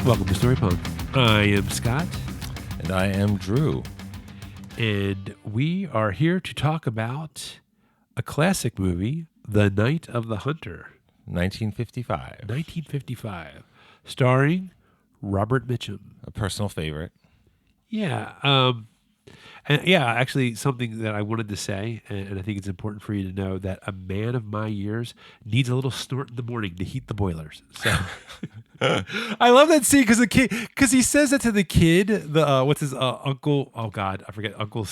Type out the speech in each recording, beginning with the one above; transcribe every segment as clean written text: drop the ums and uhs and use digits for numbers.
Welcome to Story Punk. I am Scott. And I am Drew. And we are here to talk about a classic movie, The Night of the Hunter. 1955. 1955. Starring Robert Mitchum. A personal favorite. Yeah. Actually, something that I wanted to say, and I think it's important for you to know, that a man of my years needs a little snort in the morning to heat the boilers. So I love that scene because he says that to the kid. What's his uncle? Oh God, I forget. Uncle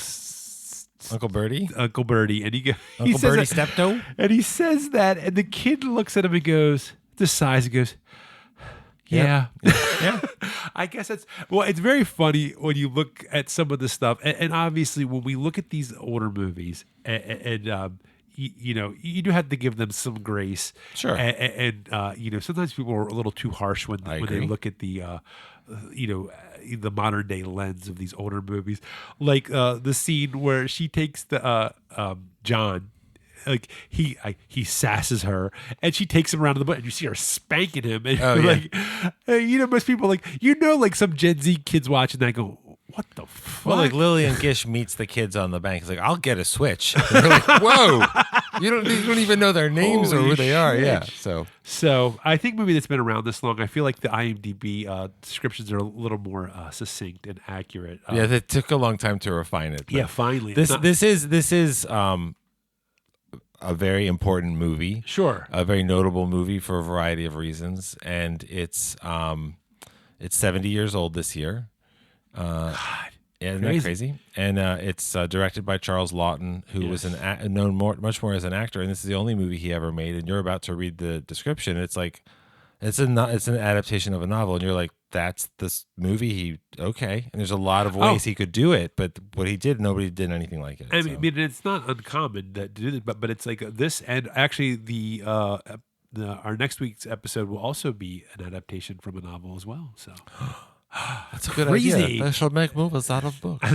Bertie, and he Uncle says Bertie that, Steptoe. and he says that, and the kid looks at him and goes, just sighs and goes, yeah. Yeah. I guess it's very funny when you look at some of the stuff, and obviously when we look at these older movies, and you do have to give them some grace. Sure. And sometimes people are a little too harsh when they look at the the modern day lens of these older movies, like the scene where she takes the John. Like he sasses her, and she takes him around to the butt, and you see her spanking him. And most people like some Gen Z kids watching that go, "What the fuck?" Well, like Lillian Gish meets the kids on the bank. He's like, "I'll get a Switch." And they're like, "Whoa, you don't even know their names or who they are." Yeah. So I think movie that's been around this long, I feel like the IMDb descriptions are a little more succinct and accurate. It took a long time to refine it. Yeah, finally. This is a very important movie. Sure. A very notable movie for a variety of reasons, and it's 70 years old this year. God, isn't that crazy? And it's directed by Charles Laughton, who was known much more as an actor, and this is the only movie he ever made. And you're about to read the description. It's like it's an adaptation of a novel, and you're like, that's this movie. And there's a lot of ways he could do it, but what he did, nobody did anything like it. I mean, it's not uncommon that to do this, but it's like this, and actually our next week's episode will also be an adaptation from a novel as well. So. That's a good idea. They shall make movies out of books.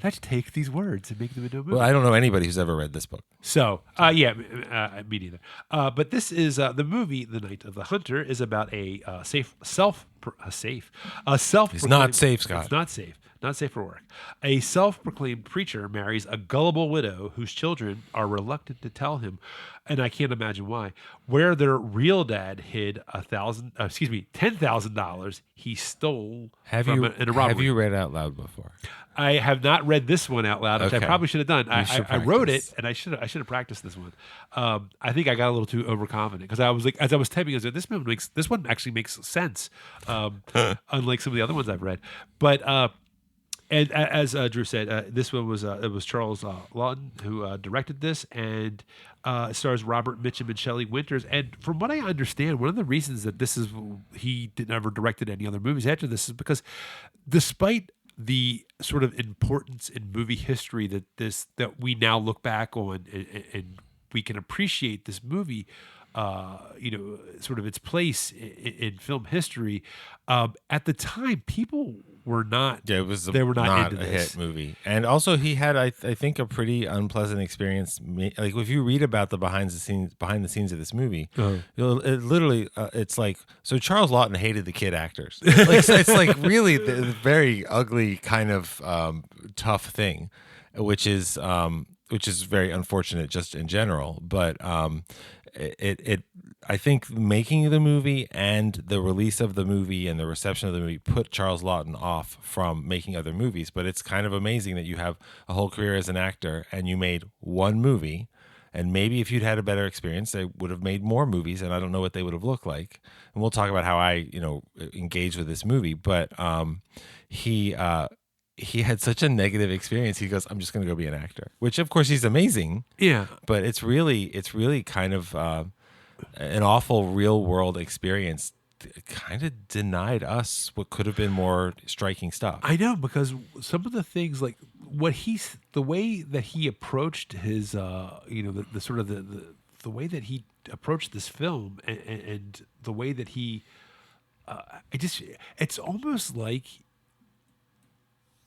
Let's take these words and make them into a movie. Well, I don't know anybody who's ever read this book. So, me neither. But this is the movie. The Night of the Hunter is about a self. It's not safe, Scott. It's not safe. Not safe for work. A self-proclaimed preacher marries a gullible widow whose children are reluctant to tell him, and I can't imagine why, where their real dad hid $10,000 he stole in a robbery. Have you read out loud before? I have not read this one out loud, which I probably should have done. I wrote it, and I should have practiced this one. I think I got a little too overconfident because I was like, as I was typing, I was like, this one actually makes sense, unlike some of the other ones I've read. But and as Drew said, this one was it was Charles Laughton who directed this, and stars Robert Mitchum and Shelley Winters. And from what I understand, one of the reasons that he never directed any other movies after this is because, despite the sort of importance in movie history that we now look back on, and we can appreciate this movie, sort of its place in film history. At the time, people were not. Yeah, it was they were not into a this hit movie, and also he had, I think, a pretty unpleasant experience. Like if you read about the behind the scenes of this movie, it's like, so Charles Laughton hated the kid actors. Like, so it's like really the very ugly kind of tough thing, which is very unfortunate just in general, but I think making the movie and the release of the movie and the reception of the movie put Charles Laughton off from making other movies. But it's kind of amazing that you have a whole career as an actor and you made one movie, and maybe if you'd had a better experience, they would have made more movies, and I don't know what they would have looked like. And we'll talk about how I engaged with this movie, but he had such a negative experience. He goes, I'm just going to go be an actor, which of course he's amazing. Yeah. But it's really kind of an awful real world experience. Kind of denied us what could have been more striking stuff. I know, because some of the things, like the way that he approached his, the sort of the way that he approached this film, and the way that he, it's almost like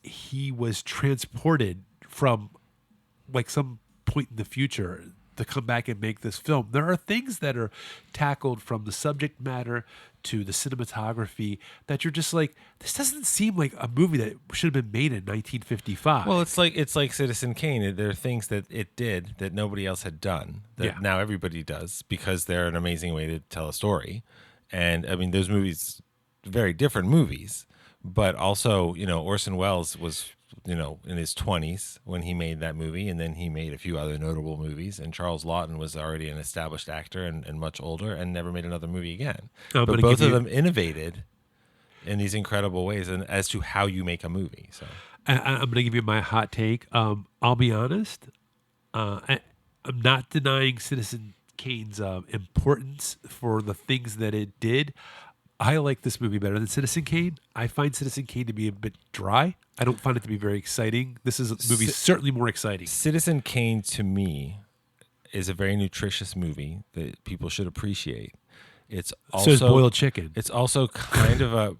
he was transported from like some point in the future to come back and make this film. There are things that are tackled from the subject matter to the cinematography that you're just like, this doesn't seem like a movie that should have been made in 1955. Well, it's like Citizen Kane. There are things that it did that nobody else had done that now everybody does because they're an amazing way to tell a story. And I mean, those movies, very different movies, but also, Orson Welles was, in his 20s when he made that movie, and then he made a few other notable movies. And Charles Laughton was already an established actor and much older and never made another movie again. But both of them innovated in these incredible ways and as to how you make a movie. So I'm going to give you my hot take. I'll be honest. I'm not denying Citizen Kane's importance for the things that it did. I like this movie better than Citizen Kane. I find Citizen Kane to be a bit dry. I don't find it to be very exciting. This movie certainly more exciting. Citizen Kane, to me, is a very nutritious movie that people should appreciate. It's also so is Boiled Chicken. It's also kind of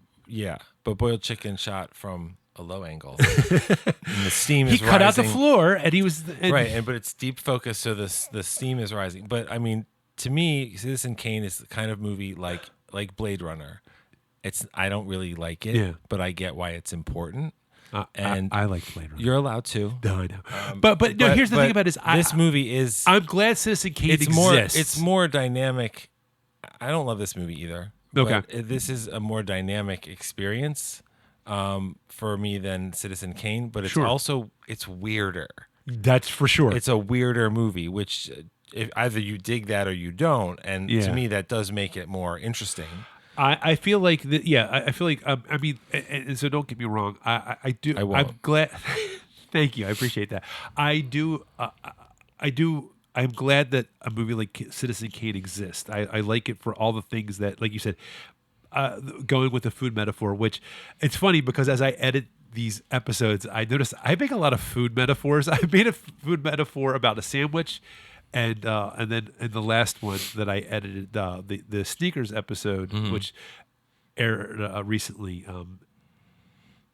but Boiled Chicken shot from a low angle. And the steam is rising. He cut out the floor, and he was right. But it's deep focus, so the steam is rising. But I mean, to me, Citizen Kane is the kind of movie like Blade Runner. I don't really like it, but I get why it's important. And I like Blade Runner. You're allowed to. No, I know. But here's the thing about it is this movie is. I'm glad Citizen Kane exists. It's more dynamic. I don't love this movie either. Okay. But this is a more dynamic experience for me than Citizen Kane. But it's also it's weirder. That's for sure. It's a weirder movie, which either you dig that or you don't. And to me, that does make it more interesting. I feel like I feel like I mean, and so don't get me wrong. I do. I'm glad. Thank you. I appreciate that. I do. I'm glad that a movie like Citizen Kane exists. I like it for all the things that, like you said, going with the food metaphor. Which it's funny because as I edit these episodes, I noticed I make a lot of food metaphors. I made a food metaphor about a sandwich. And then in the last one that I edited, the sneakers episode, which aired recently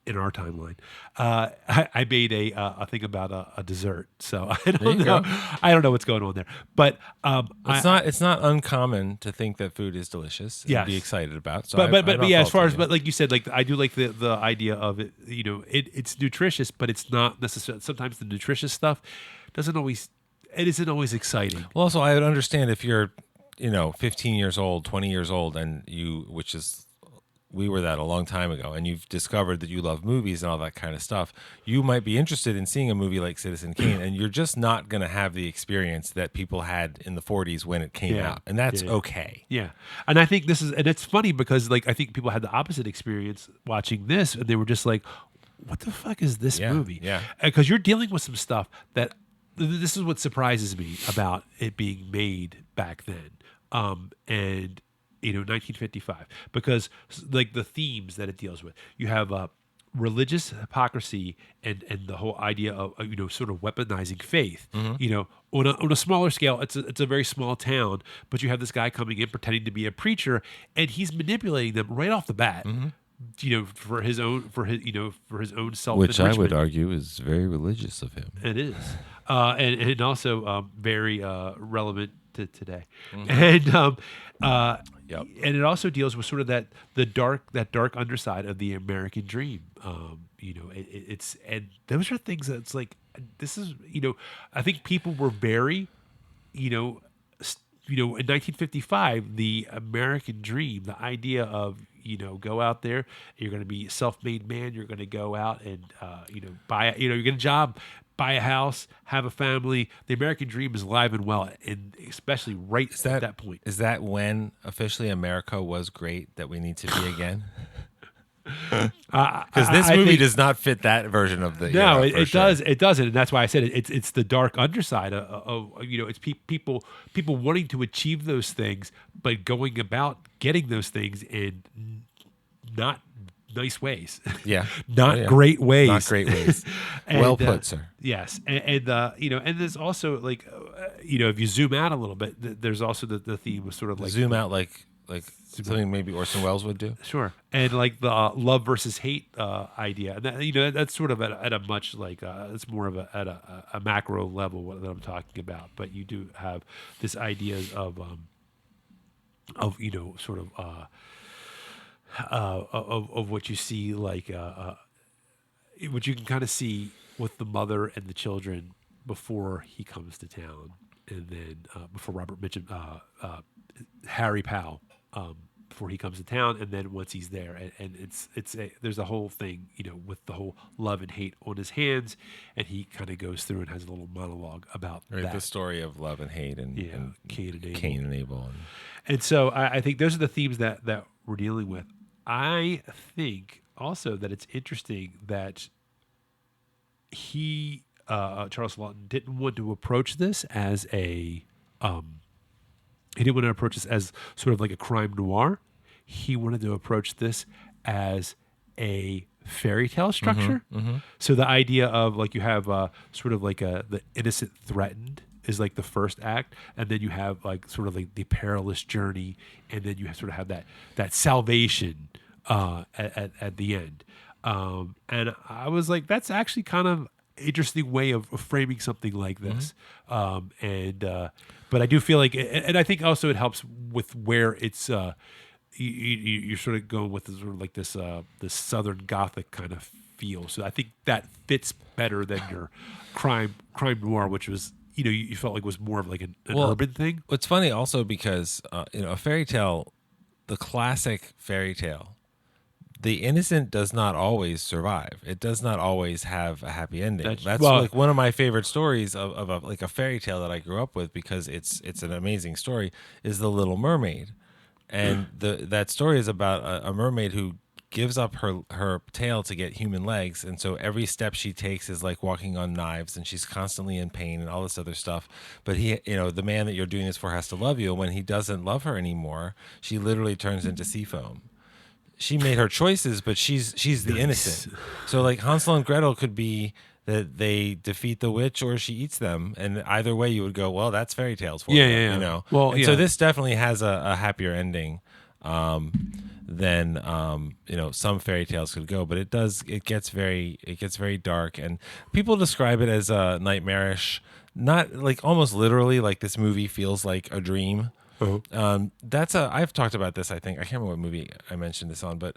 in our timeline, I made a thing about a dessert. So I don't know. I don't know what's going on there, but it's not uncommon to think that food is delicious and be excited about. So but yeah, as far as but like you said, like I do like the idea of it. It's nutritious, but it's not necessarily. Sometimes the nutritious stuff doesn't always. It isn't always exciting. Well, also, I would understand if you're, 15 years old, 20 years old, and we were that a long time ago, and you've discovered that you love movies and all that kind of stuff. You might be interested in seeing a movie like Citizen Kane, and you're just not going to have the experience that people had in the 40s when it came out, and that's okay. Yeah, and I think and it's funny because, like, I think people had the opposite experience watching this, and they were just like, "What the fuck is this movie?" Yeah, because you're dealing with some stuff that. This is what surprises me about it being made back then, and 1955, because like the themes that it deals with, you have religious hypocrisy and the whole idea of sort of weaponizing faith. On a smaller scale, it's a very small town, but you have this guy coming in pretending to be a preacher, and he's manipulating them right off the bat. For his own self, which I would argue is very religious of him. It is, and also very relevant to today, and it also deals with sort of that dark underside of the American dream. It's and those are things that's like this is I think people were very in 1955 the American dream, the idea of go out there, you're going to be a self-made man, you're going to go out and buy you're going to job, buy a house, have a family. The American dream is alive and well, and especially at that point. Is that when officially America was great that we need to be again? Because this movie does not fit that version of the. No, it doesn't, and that's why I said it's the dark underside of it's people wanting to achieve those things, but going about getting those things in not nice ways. Yeah, not great ways. Not great ways. Well put, sir. Yes, and there's also like if you zoom out a little bit, there's also the theme of sort of like zoom out like like something maybe Orson Welles would do. Sure, and like the love versus hate idea, and that, that's sort of at a much like it's more of at a macro level what that I'm talking about. But you do have this idea of sort of what you see like what you can kind of see with the mother and the children before he comes to town, and then before Robert Mitchum, Harry Powell, before he comes to town, and then once he's there, and there's a whole thing, with the whole love and hate on his hands, and he kind of goes through and has a little monologue about that. The story of love and hate and Cain and Abel. And so I think those are the themes that we're dealing with. I think also that it's interesting that he, Charles Laughton, didn't want to approach this as he didn't want to approach this as sort of like a crime noir. He wanted to approach this as a fairy tale structure. Mm-hmm. So the idea of like you have sort of like the innocent threatened is like the first act, and then you have like sort of like the perilous journey, and then you sort of have that salvation at the end. And I was like, that's actually kind of interesting way of framing something like this. But I do feel like, and I think also it helps with where it's you're sort of going with sort of like this Southern Gothic kind of feel. So I think that fits better than your crime noir, which was you felt like was more of like an urban thing. It's funny also because a fairy tale, the classic fairy tale, the innocent does not always survive. It does not always have a happy ending. That's like one of my favorite stories of a fairy tale that I grew up with, because it's an amazing story, is The Little Mermaid. And that story is about a mermaid who gives up her tail to get human legs, and so every step she takes is like walking on knives, and she's constantly in pain and all this other stuff. But the man that you're doing this for has to love you, and when he doesn't love her anymore, she literally turns into sea foam. She made her choices, but she's the innocent. So like Hansel and Gretel could be that they defeat the witch or she eats them, and either way you would go, well, that's fairy tales for you. Well, so this definitely has a happier ending than some fairy tales could go, but it gets very dark, and people describe it as nightmarish, not like almost literally like this movie feels like a dream. I've talked about this, I think. I can't remember what movie I mentioned this on, but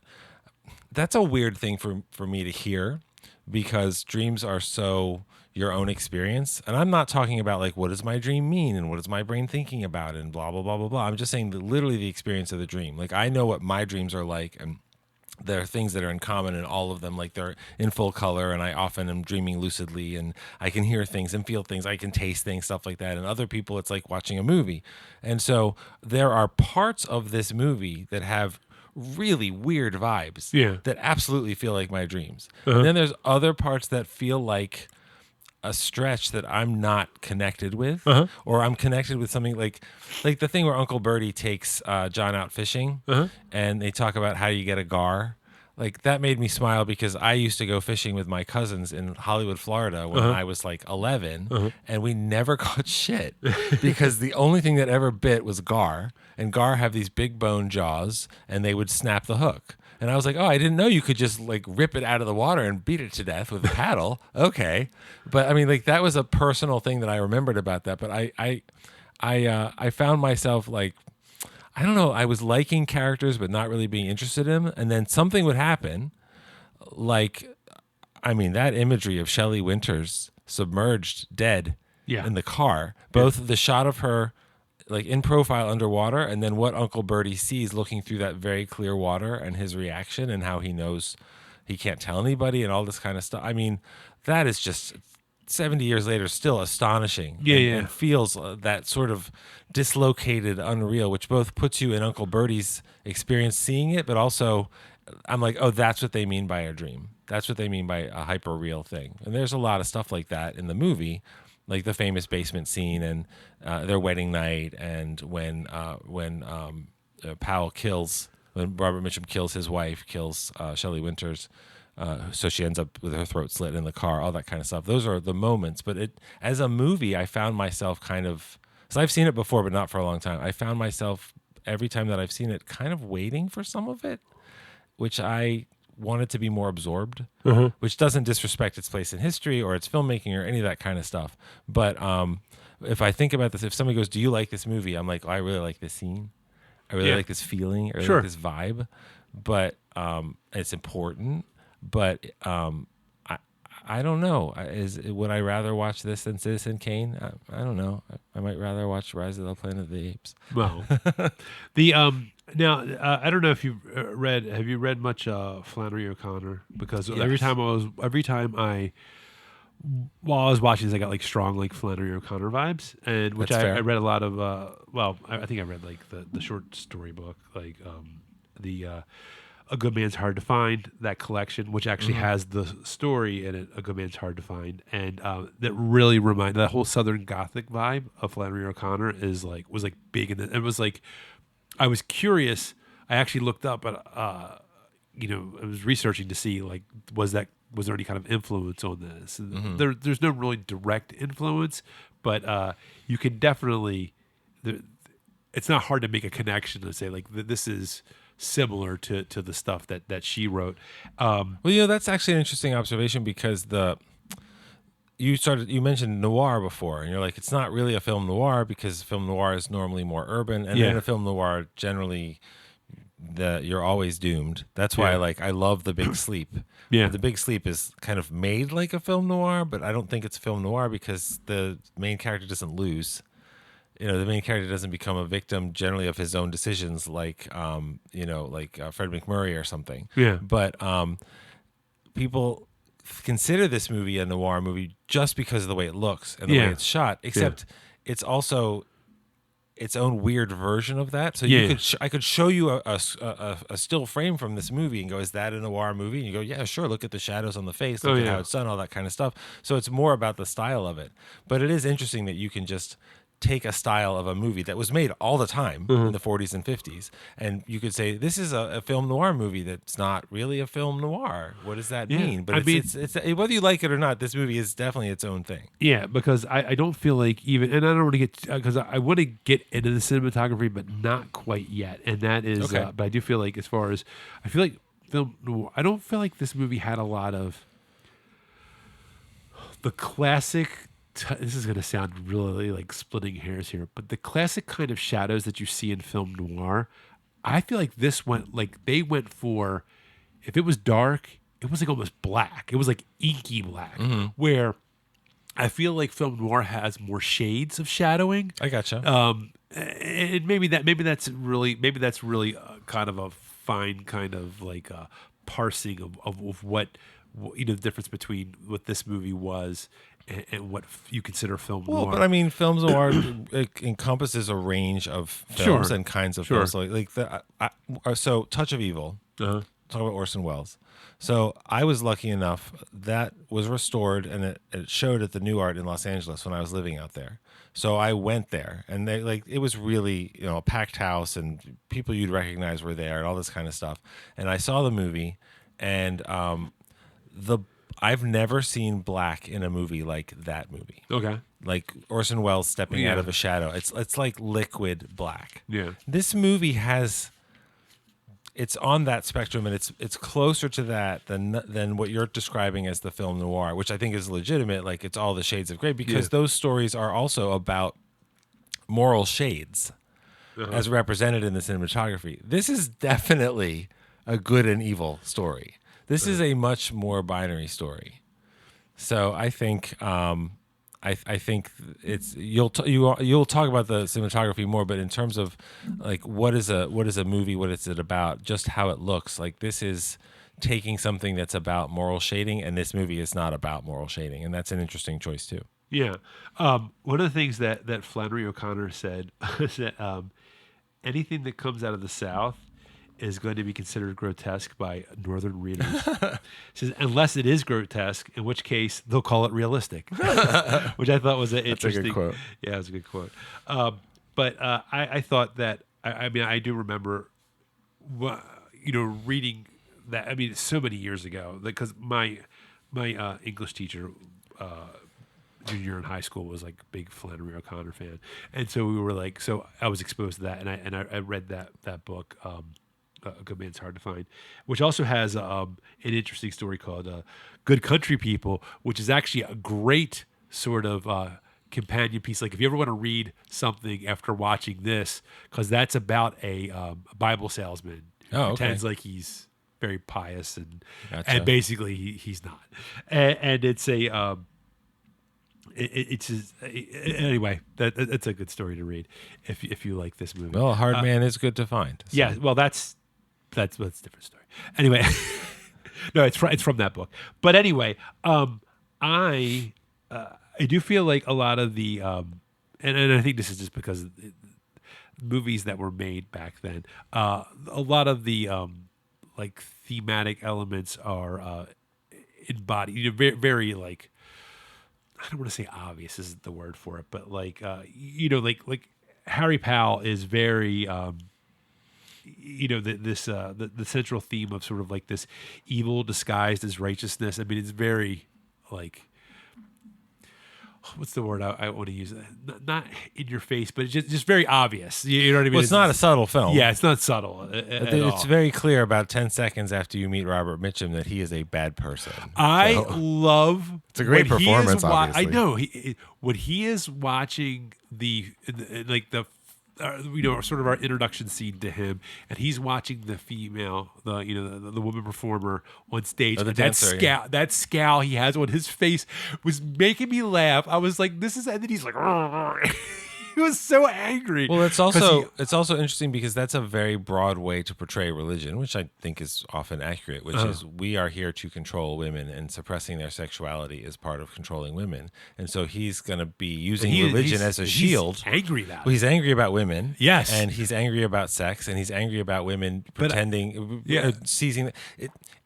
that's a weird thing for me to hear, because dreams are so your own experience. And I'm not talking about like, what does my dream mean and what is my brain thinking about and blah, blah, blah, blah, blah. I'm just saying that literally the experience of the dream. Like, I know what my dreams are like, and there are things that are in common in all of them. Like, they're in full color, and I often am dreaming lucidly, and I can hear things and feel things. I can taste things, stuff like that. And other people, it's like watching a movie. And so there are parts of this movie that have really weird vibes that absolutely feel like my dreams. And then there's other parts that feel like a stretch that I'm not connected with, or I'm connected with something like the thing where Uncle Bertie takes John out fishing, and they talk about how you get a gar. Like, that made me smile, because I used to go fishing with my cousins in Hollywood, Florida when I was like 11, and we never caught shit because the only thing that ever bit was gar, and gar have these big bone jaws, and they would snap the hook. And I was like, oh, I didn't know you could just like rip it out of the water and beat it to death with a paddle. Okay. But I mean, like, that was a personal thing that I remembered about that. But I found myself like, I don't know, I was liking characters but not really being interested in them. And then something would happen. Like, I mean, that imagery of Shelley Winters submerged dead in the car, both the shot of her like in profile underwater, and then what Uncle Bertie sees looking through that very clear water, and his reaction, and how he knows he can't tell anybody, and all this kind of stuff. I mean, that is just 70 years later still astonishing. And feels that sort of dislocated, unreal, which both puts you in Uncle Bertie's experience seeing it, but also I'm like, oh, that's what they mean by a dream. That's what they mean by a hyper real thing. And there's a lot of stuff like that in the movie, like the famous basement scene and their wedding night, and when Powell kills, when Robert Mitchum kills his wife, kills Shelley Winters, so she ends up with her throat slit in the car, all that kind of stuff. Those are the moments. But as a movie, I found myself kind of, because I've seen it before, but not for a long time. I found myself every time that I've seen it, kind of waiting for some of it, which I wanted to be more absorbed, which doesn't disrespect its place in history or its filmmaking or any of that kind of stuff. But if I think about this, if somebody goes, "Do you like this movie?" I'm like, oh, "I really like this scene. I really like this feeling. I really like this vibe." But it's important. But I don't know. Would I rather watch this than Citizen Kane? I don't know. I might rather watch Rise of the Planet of the Apes. Well, the now I don't know if you've read. Have you read much Flannery O'Connor? Because every time while I was watching this, I got like strong like Flannery O'Connor vibes, and which I read a lot of. I think I read like the short story book, like A Good Man's Hard to Find, that collection, which actually has the story in it, A Good Man's Hard to Find. And that really reminded, that whole Southern Gothic vibe of Flannery O'Connor was big in it. It was like, I was curious. I actually looked up, I was researching to see, like, was there any kind of influence on this? There's no really direct influence, but you can definitely, it's not hard to make a connection and say, like, this is similar to the stuff that she wrote. Well, that's actually an interesting observation, because you mentioned noir before, and you're like, it's not really a film noir because film noir is normally more urban, and in a film noir, generally, you're always doomed. That's why I love The Big Sleep. Yeah, The Big Sleep is kind of made like a film noir, but I don't think it's a film noir because the main character doesn't lose. The main character doesn't become a victim generally of his own decisions, like Fred McMurray or something. Yeah. But people consider this movie a noir movie just because of the way it looks and the way it's shot. Except it's also its own weird version of that. So I could show you a still frame from this movie and go, "Is that a noir movie?" And you go, "Yeah, sure. Look at the shadows on the face. Look at how it's done. All that kind of stuff." So it's more about the style of it. But it is interesting that you can just take a style of a movie that was made all the time in the 40s and 50s, and you could say this is a film noir movie that's not really a film noir. What does that mean? But it's whether you like it or not, this movie is definitely its own thing. Yeah, because I don't feel like even, and I don't want to get, because I want to get into the cinematography, but not quite yet. And that is, but I do feel like, as far as, I feel like film noir, I don't feel like this movie had a lot of the classic. This is going to sound really like splitting hairs here, but the classic kind of shadows that you see in film noir, I feel like they went for, if it was dark, it was like almost black. It was like inky black, where I feel like film noir has more shades of shadowing. I gotcha. And maybe that's really kind of a fine kind of like a parsing of what, the difference between what this movie was and what you consider film noir. Well, but I mean, film noir encompasses a range of films and kinds of films. So Touch of Evil, talk about Orson Welles. So I was lucky enough, that was restored, and it showed at the New Art in Los Angeles when I was living out there. So I went there, and it was really, a packed house, and people you'd recognize were there, and all this kind of stuff. And I saw the movie, and I've never seen black in a movie like that movie. Okay. Like Orson Welles stepping out of a shadow. It's like liquid black. Yeah. This movie it's on that spectrum, and it's closer to that than what you're describing as the film noir, which I think is legitimate. Like, it's all the shades of gray, because those stories are also about moral shades as represented in the cinematography. This is definitely a good and evil story. This is a much more binary story. So I think I think it's you'll talk about the cinematography more, but in terms of like what is a movie, what is it about, just how it looks, like this is taking something that's about moral shading, and this movie is not about moral shading, and that's an interesting choice too. Yeah. One of the things that Flannery O'Connor said is that anything that comes out of the South is going to be considered grotesque by Northern readers. Says, unless it is grotesque, in which case they'll call it realistic, which I thought was an interesting. That's a good quote. Yeah, it was a good quote. But I thought that, I mean, I do remember, reading that. I mean, so many years ago, because my English teacher, junior year in high school was like a big Flannery O'Connor fan, and so we were like, so I was exposed to that, and I read that book. A Good Man's Hard to Find, which also has an interesting story called Good Country People, which is actually a great sort of companion piece. Like if you ever want to read something after watching this, because that's about a Bible salesman who pretends like he's very pious and basically he's not. And it's a it's just, anyway. That's a good story to read if you like this movie. Well, a hard man is good to find. So. Yeah, well, that's a different story. Anyway, no, it's from that book. But anyway, I do feel like a lot of the and I think this is just because movies that were made back then, a lot of the like thematic elements are embodied. You know, very, very like, I don't want to say obvious isn't the word for it, but like you know, like Harry Powell is very you know, the central theme of sort of like this evil disguised as righteousness. I mean, it's very like, what's the word I want to use? Not in your face, but it's just very obvious. You know what I mean? Well, it's not a subtle film. Yeah, it's not subtle. It's very clear about 10 seconds after you meet Robert Mitchum that he is a bad person. I love. It's a great performance. Obviously, I know when he is watching the you know, sort of our introduction scene to him, and he's watching the female, the woman performer on stage. The and dancer, that scowl he has on his face was making me laugh. I was like, "This is," and then he's like, he was so angry. Well, it's also interesting because that's a very broad way to portray religion, which I think is often accurate, which is we are here to control women, and suppressing their sexuality is part of controlling women. And so he's going to be using religion as a shield. He's angry about it. Well, he's angry about women. Yes. And he's angry about sex, and he's angry about women pretending, seizing.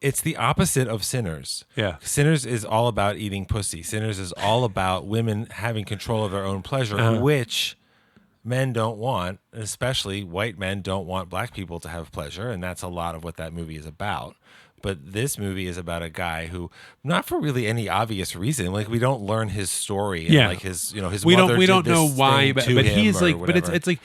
It's the opposite of Sinners. Yeah. Sinners is all about eating pussy. Sinners is all about women having control of their own pleasure, which men don't want, especially white men don't want black people to have pleasure, and that's a lot of what that movie is about. But this movie is about a guy who, not for really any obvious reason, like we don't learn his story, and like his mother we don't did know this why, thing but to he's him like, or but it's whatever. like.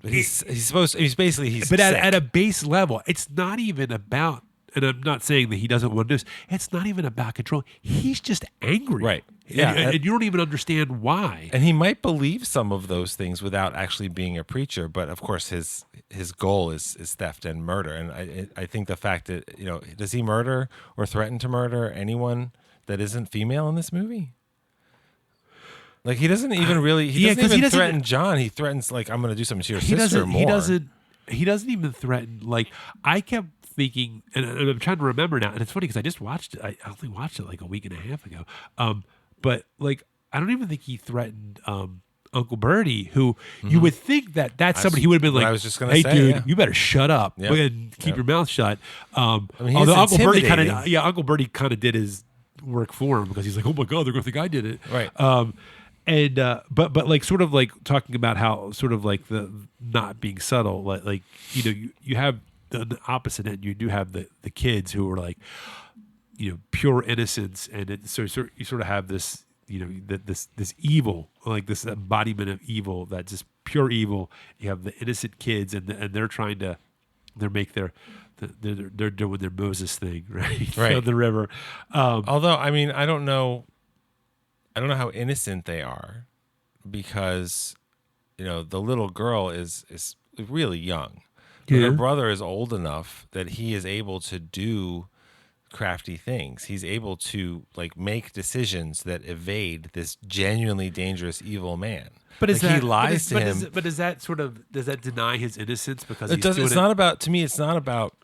But he's sick. At a base level, it's not even about. And I'm not saying that he doesn't want to do this. It's not even about control. He's just angry. Right. Yeah. And you don't even understand why. And he might believe some of those things without actually being a preacher. But of course, his goal is theft and murder. And I think the fact that, you know, does he murder or threaten to murder anyone that isn't female in this movie? Like, he doesn't even really, he doesn't threaten John. He threatens, like, I'm going to do something to your sister more. He doesn't even threaten, like, I kept thinking, and I'm trying to remember now, and it's funny because I just watched it. I only watched it like a week and a half ago. But like, I don't even think he threatened Uncle Bertie, who you would think that's somebody he would have been like, I was just gonna "Hey, say, dude, you better shut up and keep your mouth shut." Although Uncle Bertie kind of did his work for him because he's like, "Oh my God, they're going to think I did it." Right. But like sort of like talking about how sort of like the not being subtle, like you know, you have the opposite end. You do have the kids who are like, you know, pure innocence, and so you sort of have this, you know, this evil, like this embodiment of evil, that's just pure evil. You have the innocent kids, and they're trying to, they're doing their Moses thing, right? On the river. Although, I mean, I don't know how innocent they are, because, you know, the little girl is really young. Yeah. Her brother is old enough that he is able to do crafty things. He's able to like make decisions that evade this genuinely dangerous evil man. But like, he lies to him. But does that deny his innocence? Because it's not about, to me, it's not about,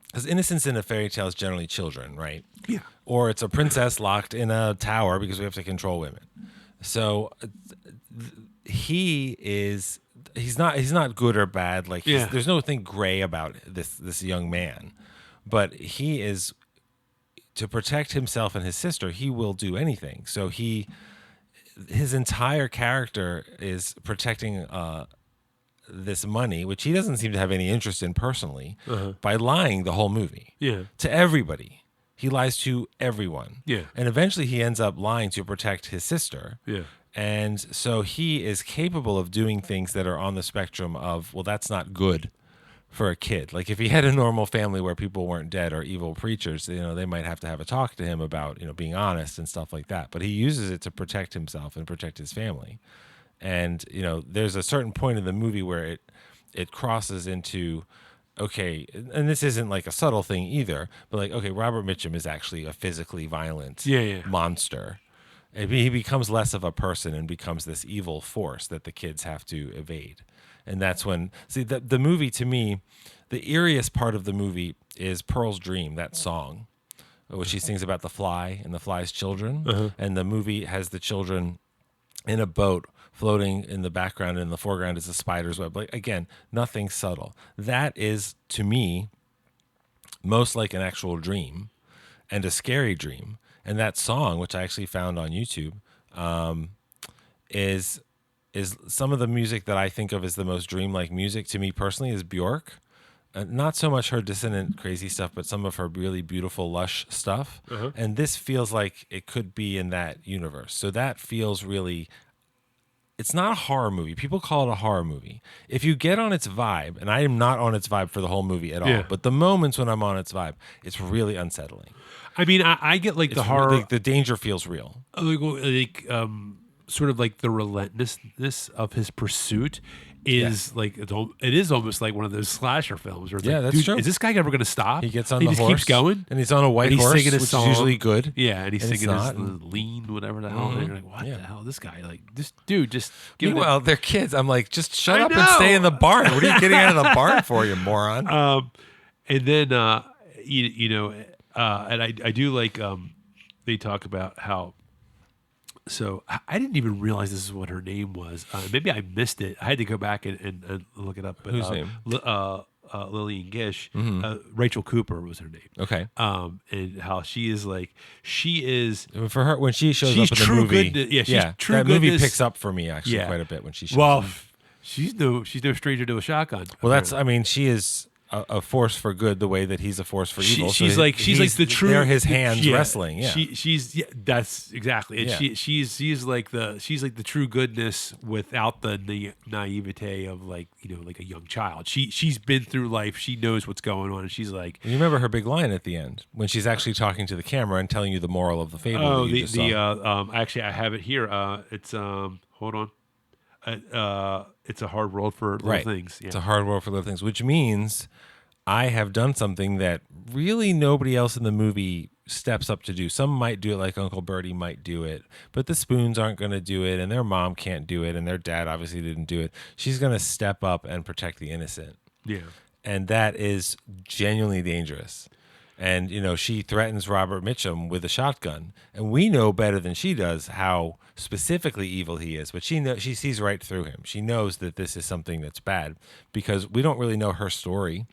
because innocence in a fairy tale is generally children, right? Yeah. Or it's a princess locked in a tower because we have to control women. So he's not good or bad. Like, there's nothing gray about this young man, but he is, to protect himself and his sister, he will do anything. So his entire character is protecting this money, which he doesn't seem to have any interest in personally, by lying the whole movie to everybody. He lies to everyone. Yeah. And eventually he ends up lying to protect his sister. Yeah. And so he is capable of doing things that are on the spectrum of, well, that's not good for a kid. Like if he had a normal family where people weren't dead or evil preachers, they might have to have a talk to him about, being honest and stuff like that. But he uses it to protect himself and protect his family. And, there's a certain point in the movie where it crosses into, okay, and this isn't like a subtle thing either, but like, okay, Robert Mitchum is actually a physically violent monster. He becomes less of a person and becomes this evil force that the kids have to evade. And that's when, the movie, to me, the eeriest part of the movie is Pearl's Dream, that song, where she sings about the fly and the fly's children. Uh-huh. And the movie has the children in a boat floating in the background, and in the foreground is a spider's web. Like, again, nothing subtle. That is, to me, most like an actual dream and a scary dream. And that song, which I actually found on YouTube, is some of the music that I think of as the most dreamlike music to me personally is Bjork. Not so much her dissonant, crazy stuff, but some of her really beautiful, lush stuff. Uh-huh. And this feels like it could be in that universe. So that feels really... It's not a horror movie. People call it a horror movie. If you get on its vibe, and I am not on its vibe for the whole movie at all, but the moments when I'm on its vibe, it's really unsettling. I mean, I get like the horror. Like the danger feels real. Sort of like the relentlessness of his pursuit is like it is almost like one of those slasher films. Where it's that's true. Is this guy ever going to stop? He gets on the horse. He just keeps going, and he's on a white horse, singing his which song. is usually good. Yeah, and he's singing his lean, whatever the hell. And you're like, what the hell? This guy, like, this dude, just. Meanwhile, they're kids. I'm like, just shut up and stay in the barn. What are you getting out of the barn for, you moron? And then and I do like they talk about how. So I didn't even realize this is what her name was. Maybe I missed it. I had to go back and look it up. But, whose name? Lillian Gish. Rachel Cooper was her name. Okay. And how she is for her when she shows up in the movie. She's true that goodness. Movie picks up for me actually quite a bit when she shows up. She's no stranger to a shotgun. Well, she is a force for good the way that he's a force for evil. She's like the true. They're his hands wrestling. Yeah, that's exactly. And she's like the true goodness without the naivete of like a young child. She's been through life. She knows what's going on, and she's like. You remember her big line at the end when she's actually talking to the camera and telling you the moral of the fable. Oh, that you just saw. Actually, I have it here. It's hold on. It's a hard world for little things. Yeah. It's a hard world for little things, which means I have done something that really nobody else in the movie steps up to do. Some might do it, like Uncle Bertie might do it, but the Spoons aren't going to do it, and their mom can't do it, and their dad obviously didn't do it. She's going to step up and protect the innocent. Yeah. And that is genuinely dangerous. And, she threatens Robert Mitchum with a shotgun. And we know better than she does how specifically evil he is. But she sees right through him. She knows that this is something that's bad because we don't really know her story.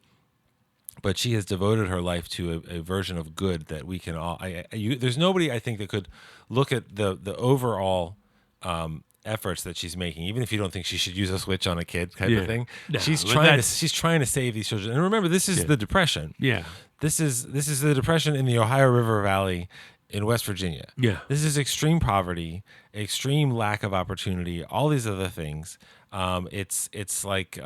But she has devoted her life to a version of good that we can all... there's nobody, I think, that could look at the overall... efforts that she's making, even if you don't think she should use a switch on a kid type of thing. No, she's trying to save these children. And remember, this is the Depression. Yeah. This is the Depression in the Ohio River Valley in West Virginia. Yeah. This is extreme poverty, extreme lack of opportunity, all these other things. It's like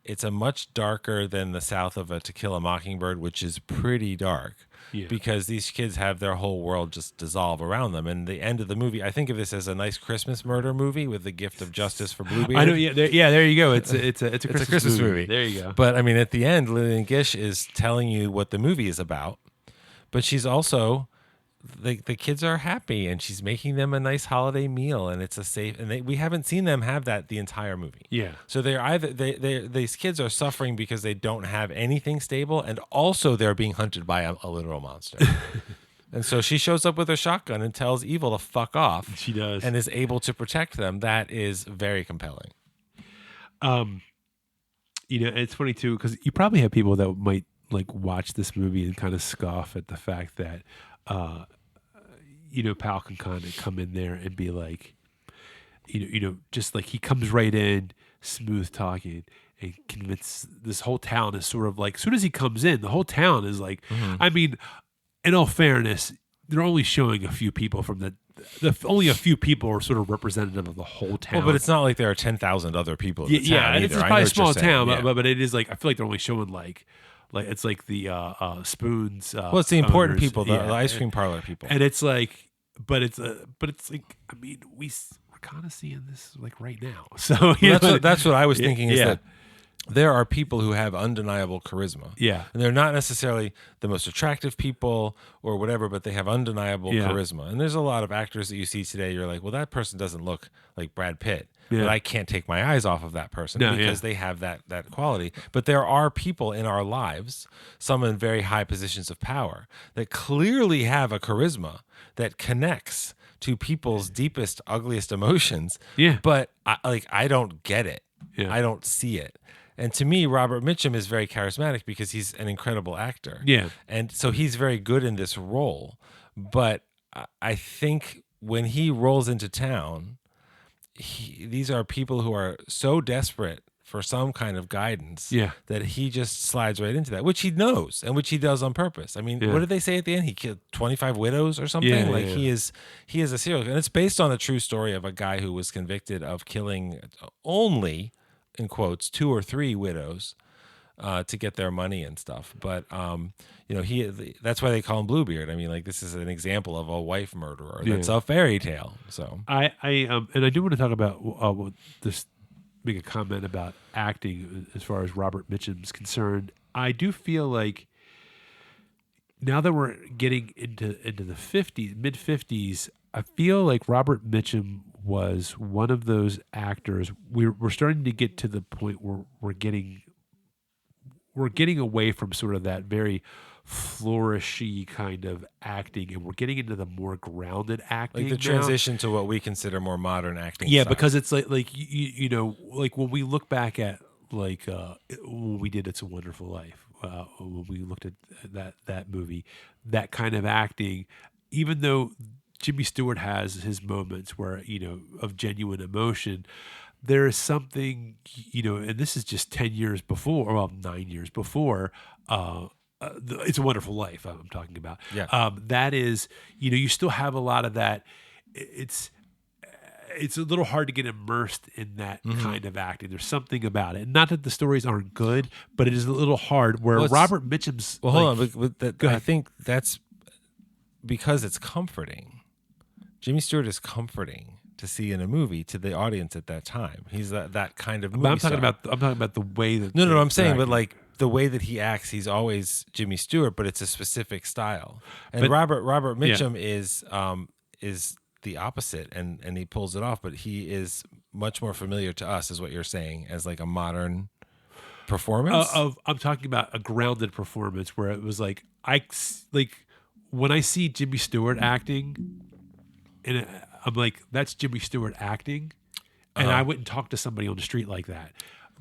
it's a much darker than the South of a To Kill a Mockingbird, which is pretty dark. Yeah. Because these kids have their whole world just dissolve around them. And the end of the movie, I think of this as a nice Christmas murder movie with the gift of justice for Bluebeard. I know, there you go. It's a Christmas movie. There you go. But I mean, at the end, Lillian Gish is telling you what the movie is about. But she's also the kids are happy, and she's making them a nice holiday meal, and it's a safe. And we haven't seen them have that the entire movie. Yeah. So they're either these kids are suffering because they don't have anything stable, and also they're being hunted by a literal monster. And so she shows up with her shotgun and tells evil to fuck off. She does, and is able to protect them. That is very compelling. It's funny too because you probably have people that might like watch this movie and kind of scoff at the fact that. Powell can kind of come in there and be like, just like he comes right in, smooth talking, and convince this whole town is sort of like, as soon as he comes in, the whole town is like, I mean, in all fairness, they're only showing a few people from the only a few people are sort of representative of the whole town. Well, but it's not like there are 10,000 other people in the town. Yeah, and it's either. probably I a know small what you're saying. town, Yeah. but it is like I feel like they're only showing like it's like the Spoons. Well, it's the important owners. people, the ice cream parlor people. And it's like, but it's like I mean we're kind of seeing this like right now. So that's what I was thinking is yeah. that there are people who have undeniable charisma. Yeah. And they're not necessarily the most attractive people or whatever, but they have undeniable charisma. And there's a lot of actors that you see today, you're like, well, that person doesn't look like Brad Pitt. Yeah. But I can't take my eyes off of that person because they have that quality. But there are people in our lives, some in very high positions of power, that clearly have a charisma that connects to people's deepest, ugliest emotions. Yeah. But I don't get it. Yeah. I don't see it. And to me, Robert Mitchum is very charismatic because he's an incredible actor. Yeah. And so he's very good in this role. But I think when he rolls into town, these are people who are so desperate for some kind of guidance that he just slides right into that, which he knows and which he does on purpose. I mean, what did they say at the end? He killed 25 widows or something? He is a serial killer. And it's based on a true story of a guy who was convicted of killing only, in quotes, 2 or 3 widows to get their money and stuff. But that's why they call him Bluebeard. I mean, like, this is an example of a wife murderer. That's a fairy tale. So and I do want to talk about this. Make a comment about acting as far as Robert Mitchum's concerned. I do feel like now that we're getting into the mid 50s, I feel like Robert Mitchum was one of those actors. We're starting to get to the point where we're getting away from sort of that very flourishy kind of acting, and we're getting into the more grounded acting, like the transition to what we consider more modern acting. Yeah, style. because it's like you know, like when we look back at like when we did It's a Wonderful Life, when we looked at that movie, that kind of acting, even though Jimmy Stewart has his moments where of genuine emotion, there is something, and this is just 10 years before, well, 9 years before. It's a Wonderful Life I'm talking about. Yeah. That is, you still have a lot of that. It's a little hard to get immersed in that kind of acting. There's something about it. Not that the stories aren't good, but it is a little hard where Robert Mitchum's... Well, hold on. I think that's because it's comforting. Jimmy Stewart is comforting to see in a movie to the audience at that time. He's that kind of movie But I'm talking star. about the way that... No, I'm saying, but like the way that he acts, he's always Jimmy Stewart, but it's a specific style. And Robert Mitchum is the opposite, and he pulls it off, but he is much more familiar to us, is what you're saying, as like a modern performance. I'm talking about a grounded performance where it was like when I see Jimmy Stewart acting, and I'm like, that's Jimmy Stewart acting, and I wouldn't talk to somebody on the street like that.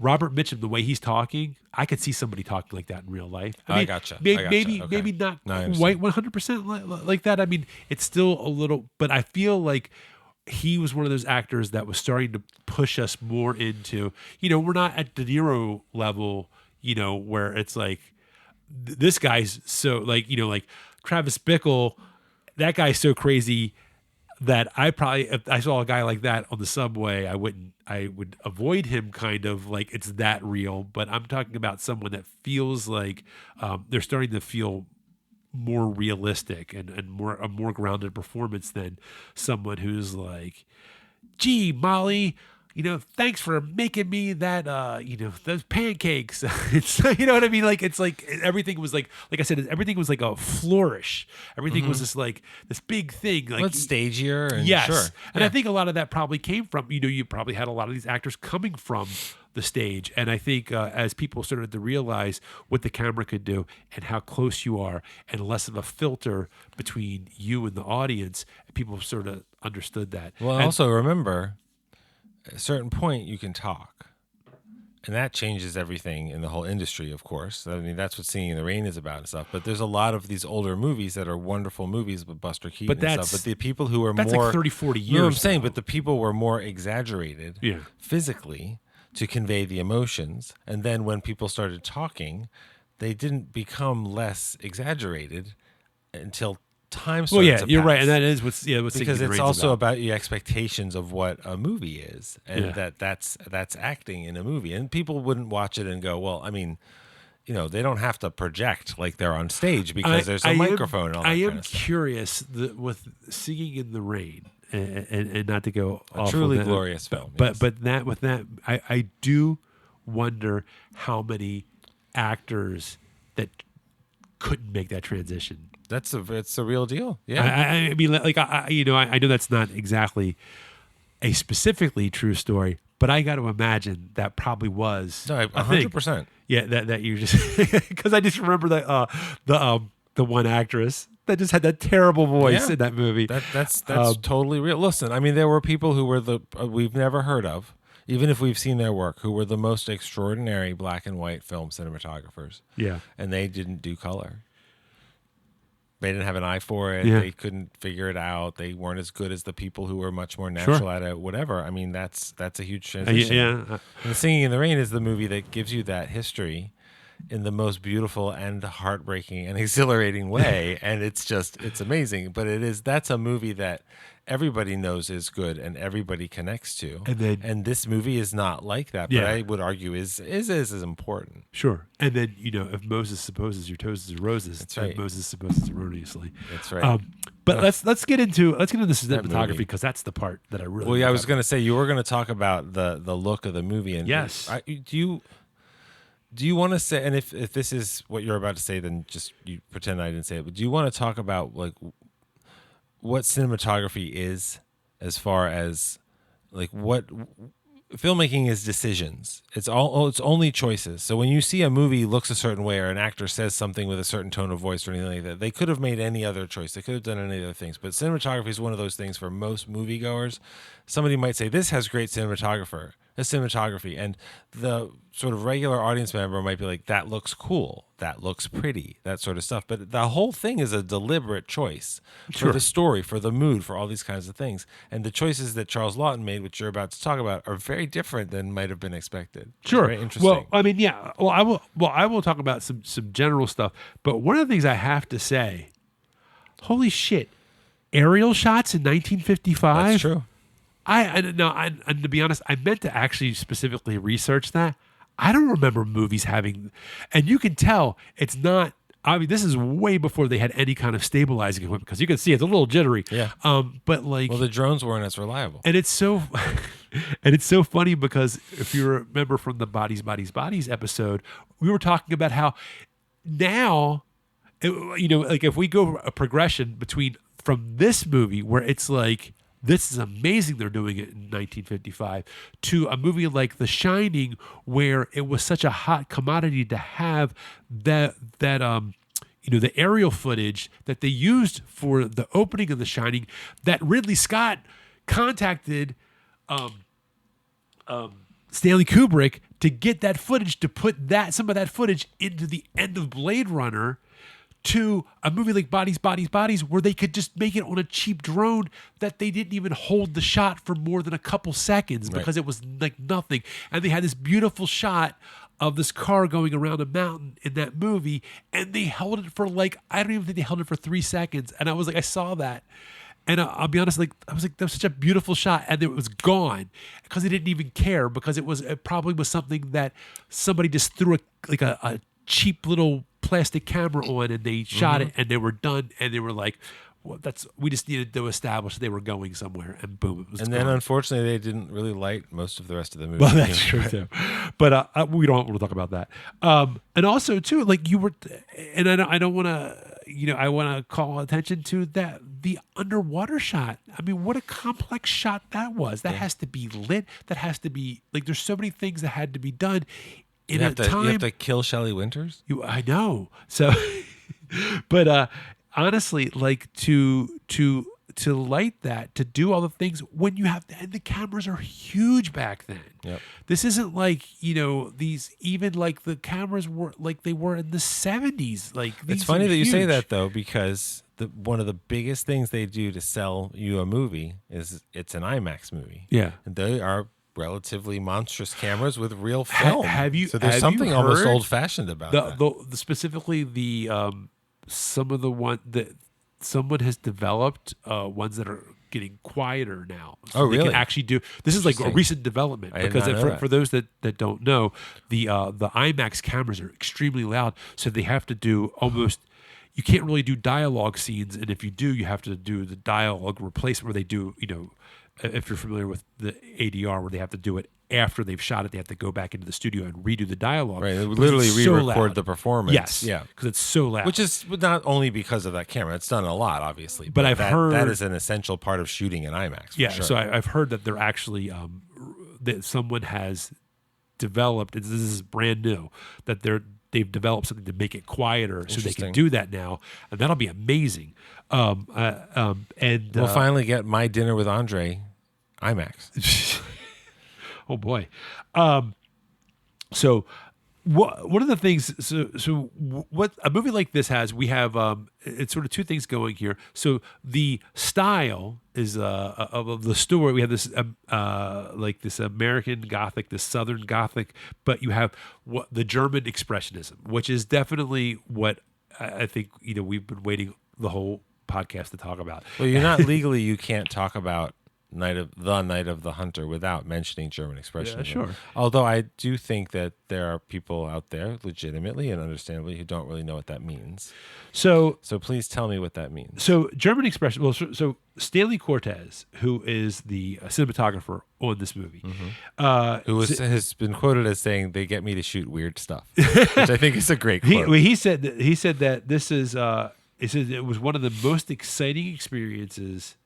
Robert Mitchum, the way he's talking, I could see somebody talking like that in real life. I gotcha. Maybe not No, quite 100% like that. I mean, it's still a little, but I feel like he was one of those actors that was starting to push us more into, we're not at De Niro level, where it's like, this guy's so like Travis Bickle, that guy's so crazy that if I saw a guy like that on the subway, I would avoid him, kind of like it's that real. But I'm talking about someone that feels like they're starting to feel more realistic and a more grounded performance than someone who's like, gee, Molly, thanks for making me that, those pancakes. It's, you know what I mean? Like, it's like everything was like I said, everything was like a flourish. Everything was just like this big thing. Like, it's stagier. And yes. Sure. And I think a lot of that probably came from, you probably had a lot of these actors coming from the stage. And I think as people started to realize what the camera could do and how close you are and less of a filter between you and the audience, people sort of understood that. Well, and also remember, at a certain point, you can talk. And that changes everything in the whole industry, of course. I mean, that's what Singing in the Rain is about and stuff. But there's a lot of these older movies that are wonderful movies with Buster Keaton and stuff. But the people who are that's more... like 30, 40 years. You know what I'm saying? But the people were more exaggerated physically to convey the emotions. And then when people started talking, they didn't become less exaggerated. until time starts Well, yeah, to you're pass. right, and that is what's Because Singing in the it's Rain's also about. about your expectations of what a movie is, and that's acting in a movie. And people wouldn't watch it and go, well, I mean, they don't have to project like they're on stage because there's a microphone and all that kind of stuff. I am curious with Singing in the Rain, and not to go off truly on that, glorious film, but yes. but that with that, I do wonder how many actors that couldn't make that transition. It's a real deal. Yeah. I mean, like I know that's not exactly a specifically true story, but I got to imagine that probably was 100%. Yeah, that you just because I just remember the one actress that just had that terrible voice in that movie. That's totally real. Listen, I mean, there were people who were we've never heard of, even if we've seen their work, who were the most extraordinary black and white film cinematographers. Yeah, and they didn't do color. They didn't have an eye for it. Yeah. They couldn't figure it out. They weren't as good as the people who were much more natural at it. Whatever. I mean, that's a huge transition. yeah. And Singing in the Rain is the movie that gives you that history in the most beautiful and heartbreaking and exhilarating way. And it's amazing. But that's a movie that everybody knows is good and everybody connects to. And this movie is not like that, but I would argue is important. Sure. And then, if Moses supposes your toes are roses, that's right. Moses supposes erroneously. That's right. But let's get into the cinematography, because that's the part that I really. Well, yeah, I was going to say you were going to talk about the look of the movie, and yes. Do you want to say? And if this is what you're about to say, then just you pretend I didn't say it. But do you want to talk about like what cinematography is, as far as like what filmmaking is? Decisions. It's only choices. So when you see a movie looks a certain way, or an actor says something with a certain tone of voice or anything like that, they could have made any other choice. They could have done any other things. But cinematography is one of those things for most moviegoers. Somebody might say, this has great cinematography, and the sort of regular audience member might be like, that looks cool, that looks pretty, that sort of stuff. But the whole thing is a deliberate choice for the story, for the mood, for all these kinds of things. And the choices that Charles Laughton made, which you're about to talk about, are very different than might have been expected. Sure. Very interesting. Well, I mean, yeah. Well, I will talk about some general stuff. But one of the things I have to say, holy shit, aerial shots in 1955. That's true. And to be honest, I meant to actually specifically research that. I don't remember movies having, and you can tell it's not. I mean, this is way before they had any kind of stabilizing equipment, because you can see it's a little jittery. Yeah. But like, well, the drones weren't as reliable. And it's so, funny because if you remember from the Bodies episode, we were talking about how now, like if we go a progression from this movie where it's like, this is amazing they're doing it in 1955, to a movie like The Shining, where it was such a hot commodity to have the aerial footage that they used for the opening of The Shining, that Ridley Scott contacted Stanley Kubrick to get that footage, to put some of that footage into the end of Blade Runner, to a movie like Bodies, where they could just make it on a cheap drone that they didn't even hold the shot for more than a couple seconds, because it was like nothing. And they had this beautiful shot of this car going around a mountain in that movie, and they held it for I don't even think they held it for 3 seconds. And I was like, I saw that. And I'll be honest, I was like, that was such a beautiful shot, and it was gone because they didn't even care, because it probably was something that somebody just threw a cheap little plastic camera on, and they shot it, and they were done, and they were like, well, we just needed to establish they were going somewhere, and boom, it was gone. Then unfortunately they didn't really light most of the rest of the movie. Well, that's true too, but we don't want to talk about that. And also too, like you were, and I don't want to, I want to call attention to the underwater shot. I mean, what a complex shot that was. That has to be lit. That has to be there's so many things that had to be done. You have to kill Shelley Winters? I know. So, but honestly, like to light that, to do all the things when you have, and the cameras are huge back then. Yep. This isn't like, these, even like the cameras were like they were in the 70s. Like, it's funny that you say that, though, because one of the biggest things they do to sell you a movie is it's an IMAX movie. Yeah. And they are relatively monstrous cameras with real film. So there's something almost old-fashioned about that. Specifically the some of the one that someone has developed ones that are getting quieter now. So really? They can actually do. This is like a recent development because for those that don't know, the IMAX cameras are extremely loud, so they have to do almost. You can't really do dialogue scenes, and if you do, you have to do the dialogue replacement where they do. If you're familiar with the ADR, where they have to do it after they've shot it, they have to go back into the studio and redo the dialogue. Right, they literally re-record the performance. Yes, yeah, because it's so loud. Which is not only because of that camera; it's done a lot, obviously. But I've heard that is an essential part of shooting in IMAX. For sure. So I've heard that they're actually that someone has developed. This is brand new that they've developed something to make it quieter, so they can do that now, and that'll be amazing. And we'll finally get My Dinner with Andre IMAX. Oh boy. So one of the things, so what a movie like this has, we have, it's sort of two things going here. So the style is, of the story, we have this, like this American Gothic, this Southern Gothic, but you have the German Expressionism, which is definitely what I think, we've been waiting the whole podcast to talk about. Well, you're not legally, you can't talk about Night of the Hunter without mentioning German Expressionism. Yeah, sure. Although I do think that there are people out there, legitimately and understandably, who don't really know what that means. So please tell me what that means. So German Expression. Well, so Stanley Cortez, who is the cinematographer on this movie, who has been quoted as saying, "They get me to shoot weird stuff," which I think is a great quote. He said that this is. He said it was one of the most exciting experiences.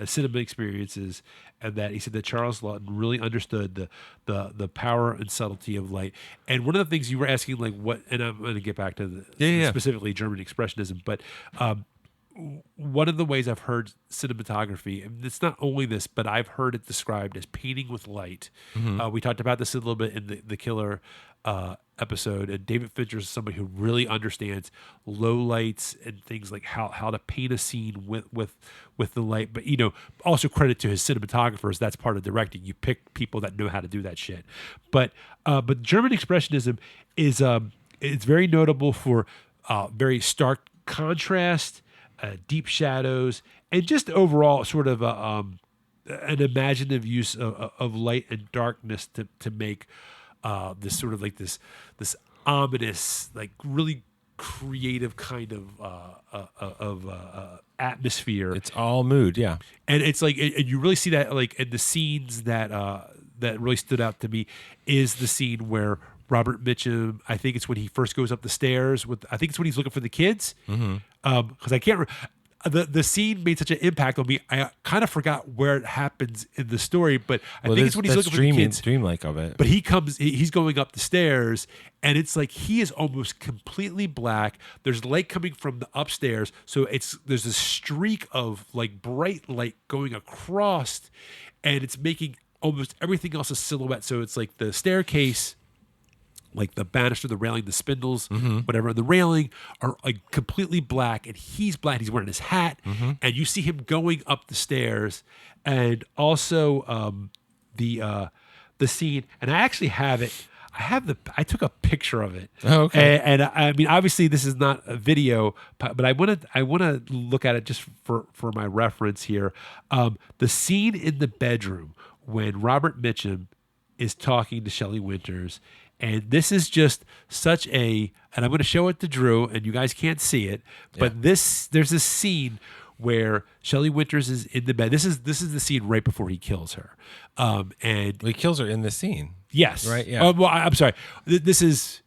Cinema experiences, and that he said that Charles Laughton really understood the power and subtlety of light. And one of the things you were asking, like what, and I'm going to get back to specifically German Expressionism, but one of the ways I've heard cinematography, and it's not only this, but I've heard it described as painting with light. We talked about this a little bit in the Killer episode, and David Fincher is somebody who really understands low lights and things like how to paint a scene with the light. But also credit to his cinematographers. That's part of directing. You pick people that know how to do that shit. But German Expressionism is it's very notable for very stark contrast, deep shadows, and just overall sort of an imaginative use of light and darkness to make this sort of like this ominous, like really creative kind of atmosphere. It's all mood, yeah. And it's like, and you really see that like in the scenes that really stood out to me is the scene where Robert Mitchum, I think it's when he first goes up the stairs I think it's when he's looking for the kids. Because I can't remember. The scene made such an impact on me. I kind of forgot where it happens in the story, but I think it's when he's looking for the kids. Dreamlike of it. But he's going up the stairs, and it's like he is almost completely black. There's light coming from the upstairs, so there's a streak of like bright light going across, and it's making almost everything else a silhouette. So it's like the staircase, like the banister, the railing, the spindles, whatever, the railing are like completely black, and he's black. He's wearing his hat, and you see him going up the stairs, and also the scene. And I actually have it. I took a picture of it. Oh, okay. And I mean, obviously, this is not a video, but I want to look at it just for my reference here. The scene in the bedroom when Robert Mitchum is talking to Shelley Winters. And this is just such and I'm going to show it to Drew, and you guys can't see it, but there's this scene where Shelley Winters is in the bed. This is the scene right before he kills her. And he kills her in the scene. Yes. Right. Yeah. Well, I'm sorry. This is.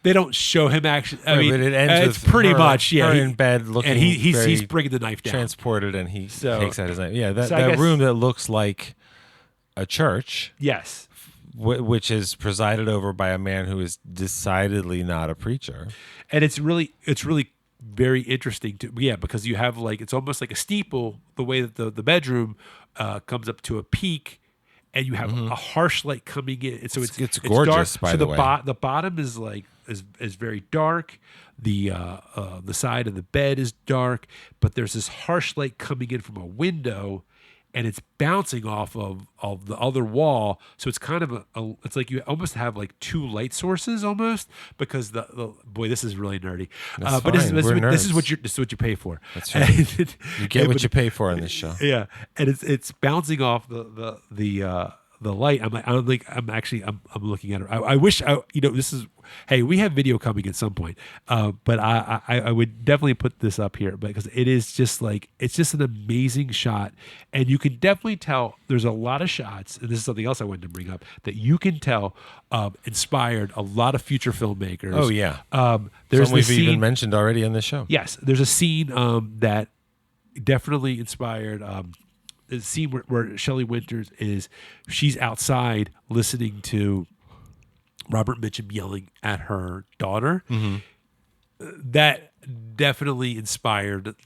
They don't show him actually. I mean, but it ends it's pretty much her in bed looking, and he's bringing the knife down, transported, and he takes out his knife. Yeah, that guess, room that looks like a church. Yes. Which is presided over by a man who is decidedly not a preacher. And it's really very interesting because you have like, it's almost like a steeple, the way that the bedroom comes up to a peak, and you have a harsh light coming in. And so it's gorgeous, dark. by so the way. The bottom is like is very dark. The side of the bed is dark, but there's this harsh light coming in from a window, and it's bouncing off of the other wall. So it's kind of it's like you almost have like two light sources almost, because the boy, this is really nerdy. But this is what you pay for. That's right. You get what you pay for in this show. Yeah, and it's bouncing off the light. I'm looking at it. I wish this is. Hey, we have video coming at some point, but I would definitely put this up here because it is just like, it's just an amazing shot, and you can definitely tell there's a lot of shots, and this is something else I wanted to bring up, that you can tell inspired a lot of future filmmakers. Oh yeah, there's some we've even mentioned already in the show. Yes, there's a scene that definitely inspired. The scene where Shelley Winters she's outside listening to Robert Mitchum yelling at her daughter. Mm-hmm. That definitely inspired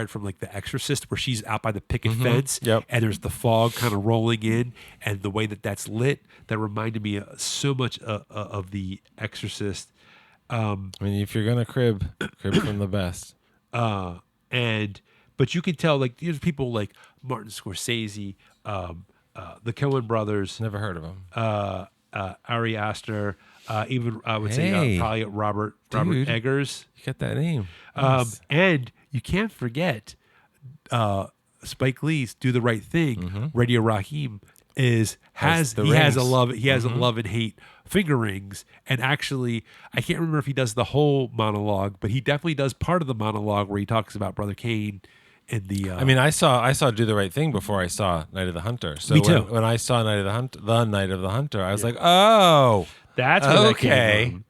from like The Exorcist, where she's out by the picket fence, and there's the fog kind of rolling in, and the way that's lit, that reminded me so much of The Exorcist. I mean, if you're gonna crib from the best. But you can tell, like, there's people like Martin Scorsese, the Coen brothers. Never heard of them. Ari Aster, even I would say probably Robert Eggers. You got that name. Nice. And you can't forget Spike Lee's "Do the Right Thing." Mm-hmm. Radio Raheem has a love and hate finger rings, and actually I can't remember if he does the whole monologue, but he definitely does part of the monologue where he talks about Brother Cain. I mean, I saw "Do the Right Thing" before I saw Night of the Hunter. So me too. When I saw Night of the Hunter, I was like, "Oh, that's where that came from."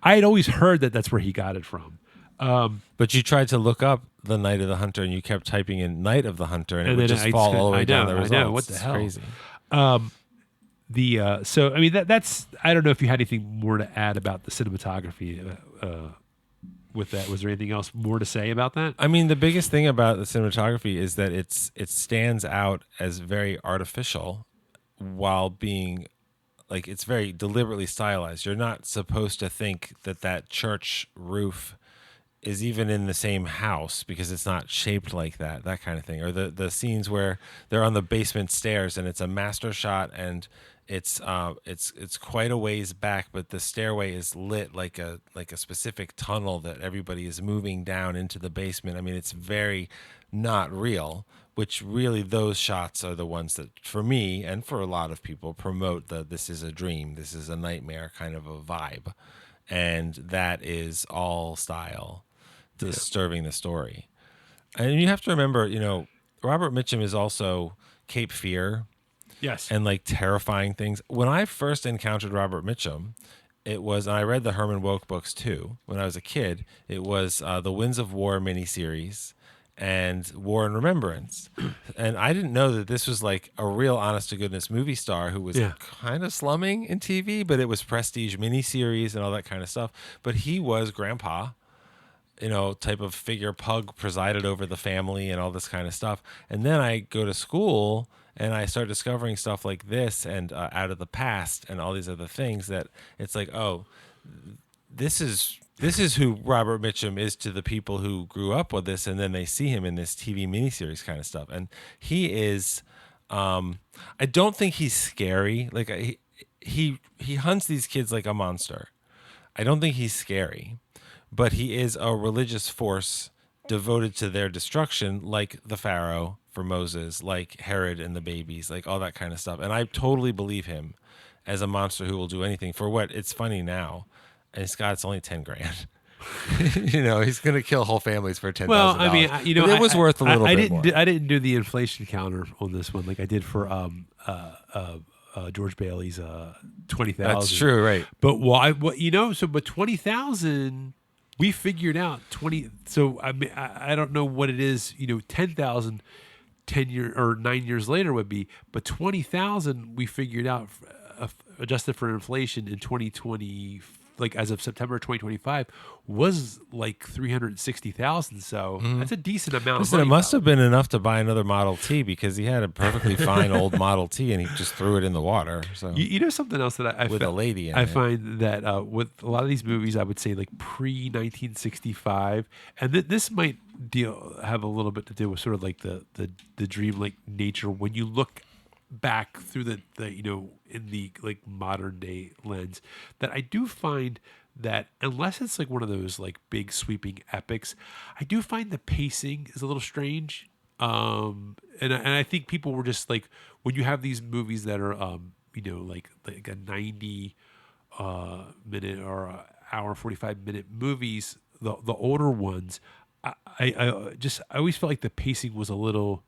I had always heard that's where he got it from. But you tried to look up the Night of the Hunter, and you kept typing in "Night of the Hunter," and it would just fall all the way down the results. I know, what the hell? Crazy. So I mean that's, I don't know if you had anything more to add about the cinematography. With that, was there anything else more to say about that? I mean, the biggest thing about the cinematography is that it stands out as very artificial, while being like, it's very deliberately stylized. You're not supposed to think that church roof is even in the same house, because it's not shaped like that kind of thing. Or the scenes where they're on the basement stairs and it's a master shot, and it's quite a ways back, but the stairway is lit like a specific tunnel that everybody is moving down into the basement. I mean, it's very not real, which really, those shots are the ones that, for me and for a lot of people, promote this is a dream, this is a nightmare kind of a vibe. And that is all style, disturbing the story. And you have to remember, Robert Mitchum is also Cape Fear. Yes. And like terrifying things. When I first encountered Robert Mitchum, it was, and I read the Herman Wouk books too, when I was a kid, it was the Winds of War miniseries and War and Remembrance. And I didn't know that this was like a real honest to goodness movie star who was kind of slumming in TV, but it was prestige miniseries and all that kind of stuff. But he was grandpa, type of figure, pug, presided over the family and all this kind of stuff. And then I go to school and I start discovering stuff like this and Out of the Past and all these other things, that it's like, oh, this is who Robert Mitchum is to the people who grew up with this, and then they see him in this TV miniseries kind of stuff. And he is, I don't think he's scary. Like he hunts these kids like a monster. I don't think he's scary, but he is a religious force devoted to their destruction, like the Pharaoh for Moses, like Herod and the babies, like all that kind of stuff. And I totally believe him as a monster who will do anything for what. It's funny now, and it's only $10,000. He's going to kill whole families for $10,000. Well, I mean, it was worth a little bit more. I didn't do the inflation counter on this one like I did for George Bailey's 20,000. That's true, right? But why? But 20,000. We figured out 20. So I mean, I don't know what it is. 10,000, 9 years later would be, but 20,000 we figured out adjusted for inflation in 2024 like as of September 2025 was like 360,000. So that's a decent amount. Listen, of money. it must have been enough to buy another Model T because he had a perfectly fine old Model T and he just threw it in the water. So you know something else that I with a lady in I it. find that with a lot of these movies, I would say like pre 1965, and this might have a little bit to do with sort of like the dreamlike nature when you look back through the in the like modern day lens, that I do find that unless it's like one of those like big sweeping epics, I do find the pacing is a little strange. And I think people were just like, when you have these movies that are like a 90 minute or a hour 45-minute movies, the older ones, I always felt like the pacing was a little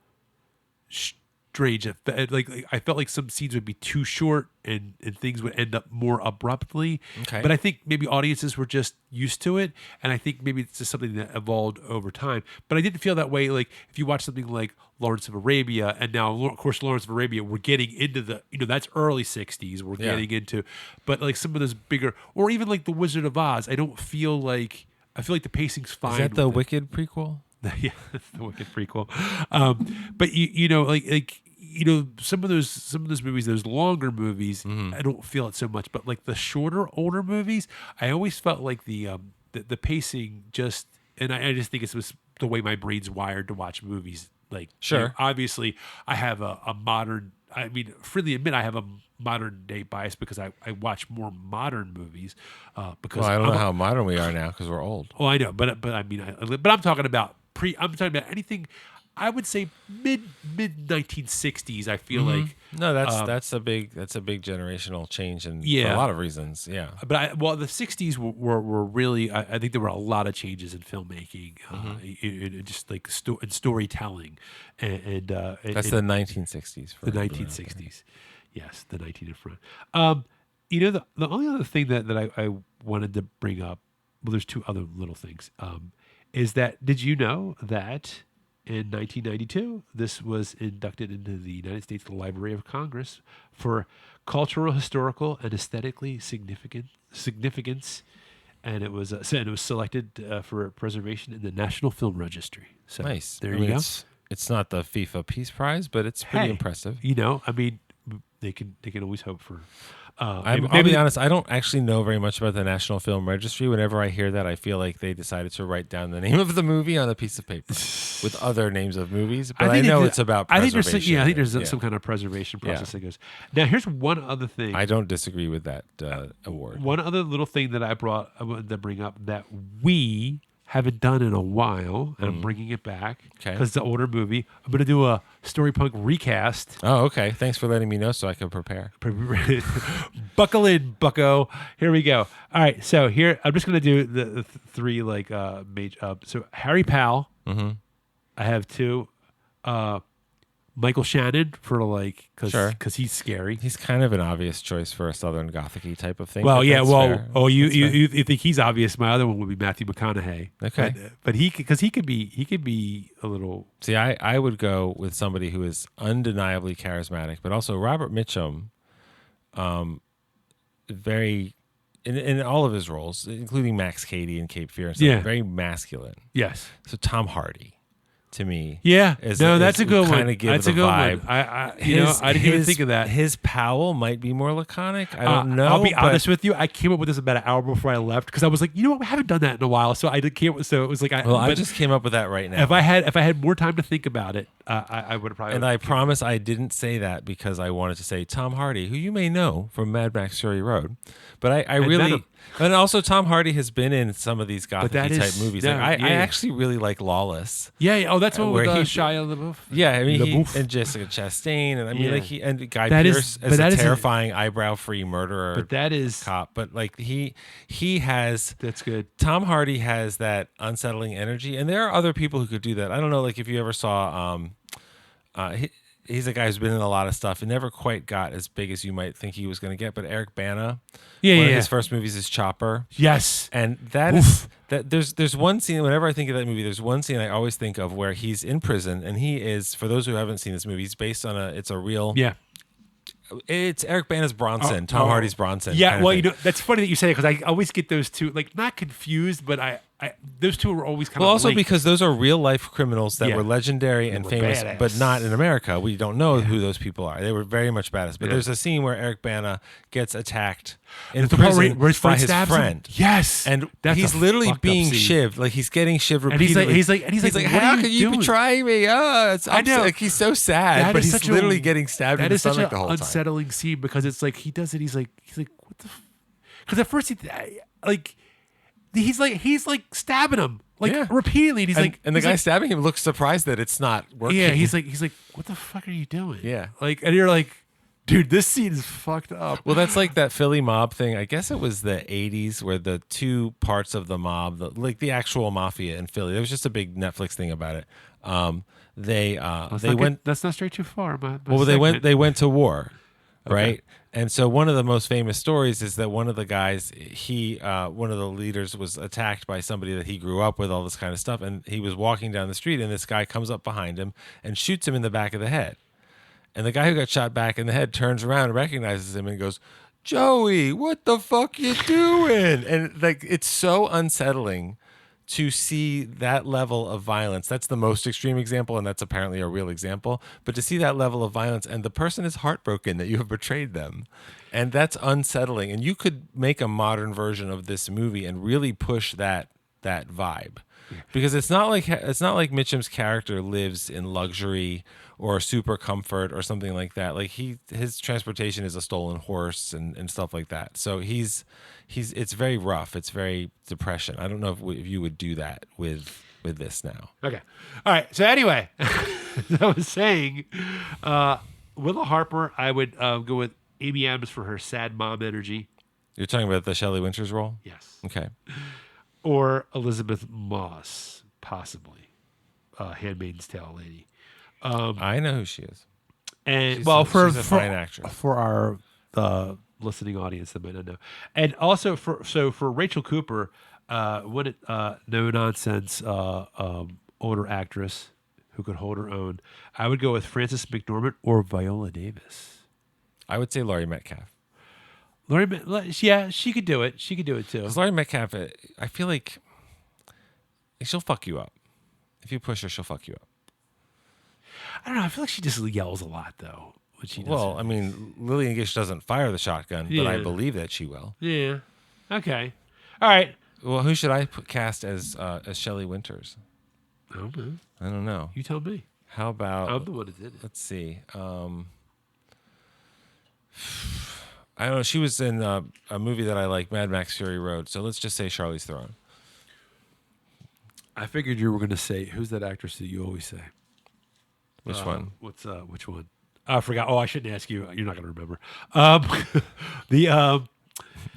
strange. I felt like some scenes would be too short and things would end up more abruptly. Okay. But I think maybe audiences were just used to it, and I think maybe it's just something that evolved over time. But I didn't feel that way. Like if you watch something like Lawrence of Arabia, and now of course Lawrence of Arabia, we're getting into the that's early '60s. We're getting into, but like some of those bigger, or even like The Wizard of Oz, I feel like the pacing's fine. Is that the Wicked prequel? Yeah, that's the Wicked prequel. But some of those movies, those longer movies, I don't feel it so much. But like the shorter, older movies, I always felt like the pacing just, and I just think it was the way my brain's wired to watch movies. Like, sure, obviously, I have a modern. I mean, freely admit I have a modern day bias because I watch more modern movies. Because I don't know how modern we are now because we're old. Oh, I know, but I mean, but I'm talking about I'm talking about anything. I would say mid 1960s. I feel like no, that's a big generational change, and for a lot of reasons. Yeah, but the 60s were really. I think there were a lot of changes in filmmaking, just like in storytelling, and that's the 1960s. The 1960s, yes, the 19 in front. The only other thing that I wanted to bring up. Well, there's two other little things. Is that, did you know that in 1992, this was inducted into the United States Library of Congress for cultural, historical, and aesthetically significance, and it was selected for preservation in the National Film Registry. So nice. There you go. It's not the FIFA Peace Prize, but it's pretty impressive. I mean, they can always hope for. I'll be honest, I don't actually know very much about the National Film Registry. Whenever I hear that, I feel like they decided to write down the name of the movie on a piece of paper with other names of movies. But I know it's about preservation. I think there's some kind of preservation process that goes. Now, here's one other thing. I don't disagree with that award. One other little thing that I wanted to bring up that we haven't done in a while, and I'm bringing it back because it's an older movie. I'm going to do a Storypunk recast. Oh, okay. Thanks for letting me know so I can prepare. Buckle in, bucko. Here we go. All right, so here I'm just going to do the three major. So Harry Powell. I have two. Michael Shannon for because he's scary. He's kind of an obvious choice for a Southern Gothic-y type of thing. Well, yeah. Well, fair. You think he's obvious? My other one would be Matthew McConaughey. Okay, but he could be a little. See, I would go with somebody who is undeniably charismatic, but also Robert Mitchum. Very in all of his roles, including Max Cady and Cape Fear and stuff, very masculine. Yes. So Tom Hardy. To me, that's a good one. That's a good vibe. One. I didn't even think of that. His Powell might be more laconic. I don't know. I'll be honest with you. I came up with this about an hour before I left because I was like, we haven't done that in a while. So I came. So it was like, I just came up with that right now. If I had more time to think about it, I would have probably. And I promise I didn't say that because I wanted to say Tom Hardy, who you may know from Mad Max Fury Road, but I really. And also, Tom Hardy has been in some of these Gothic-y type movies. I actually really like Lawless. Yeah. Oh, that's one with Shia LaBeouf. Yeah, I mean, and Jessica Chastain, and I mean, and Guy Pearce as a terrifying eyebrow-free murderer. But that is cop. But like he has. That's good. Tom Hardy has that unsettling energy, and there are other people who could do that. I don't know, like if you ever saw. He's a guy who's been in a lot of stuff and never quite got as big as you might think he was going to get. But Eric Bana, one of his first movies is Chopper. Yes, and that there's one scene. Whenever I think of that movie, there's one scene I always think of where he's in prison and he is. For those who haven't seen this movie, it's based on it's a real It's Eric Bana's Bronson, Tom Hardy's Bronson. Yeah, well, that's funny that you say it because I always get those two, like, not confused, but I those two are always kind of also linked. Because those are real life criminals that were legendary and famous, badass. But not in America. We don't know who those people are. They were very much badass. But there's a scene where Eric Bana gets attacked in prison where his by his stabs friend. him? Yes, and that's he's a literally fucked up being scene. shivved, like he's getting shivved And repeatedly. he's like, how could you betray me? I know. Like, he's so sad, but he's literally getting stabbed in the stomach the whole time. That is such an unsettling scene because it's like he does it. He's like, what the? Because at first he's like stabbing him repeatedly, and the guy stabbing him looks surprised that it's not working. Yeah, he's like, what the fuck are you doing? Yeah, and you're like, dude, this scene is fucked up. Well, that's like that Philly mob thing. I guess it was the 80s where the two parts of the mob, like the actual mafia in Philly, there was just a big Netflix thing about it. That's not straight too far. They went to war, right? Okay. And so one of the most famous stories is that one of the guys, one of the leaders was attacked by somebody that he grew up with, all this kind of stuff. And he was walking down the street and this guy comes up behind him and shoots him in the back of the head. And the guy who got shot back in the head turns around and recognizes him and goes, "Joey, what the fuck you doing?" And like, it's so unsettling to see that level of violence. That's the most extreme example, and that's apparently a real example. But to see that level of violence, and the person is heartbroken that you have betrayed them, and that's unsettling. And you could make a modern version of this movie and really push that vibe, because it's not like Mitchum's character lives in luxury or super comfort or something like that. Like his transportation is a stolen horse and stuff like that. So it's very rough. It's very depression. I don't know if you would do that with this now. Okay. All right. So anyway, as I was saying, Willa Harper, I would go with Amy Adams for her sad mom energy. You're talking about the Shelley Winters role? Yes. Okay. Or Elizabeth Moss, possibly. Handmaid's Tale lady. I know who she is. And she's a fine actress. For our listening audience that might not know. And also for Rachel Cooper, no nonsense older actress who could hold her own, I would go with Frances McDormand or Viola Davis. I would say Laurie Metcalf. Yeah, she could do it. She could do it too. Because Laurie Metcalf, I feel like she'll fuck you up. If you push her, she'll fuck you up. I don't know. I feel like she just yells a lot, though. When she does I mean, Lillian Gish doesn't fire the shotgun, but I believe that she will. Yeah. Okay. All right. Well, who should I cast as Shelley Winters? I don't know. I don't know. You tell me. How about... I'm the one that did it. Let's see. I don't know. She was in a movie that I like, Mad Max Fury Road. So let's just say Charlize Theron. I figured you were going to say, who's that actress that you always say? Which one? Which one? I forgot. Oh, I shouldn't ask you. You're not going to remember.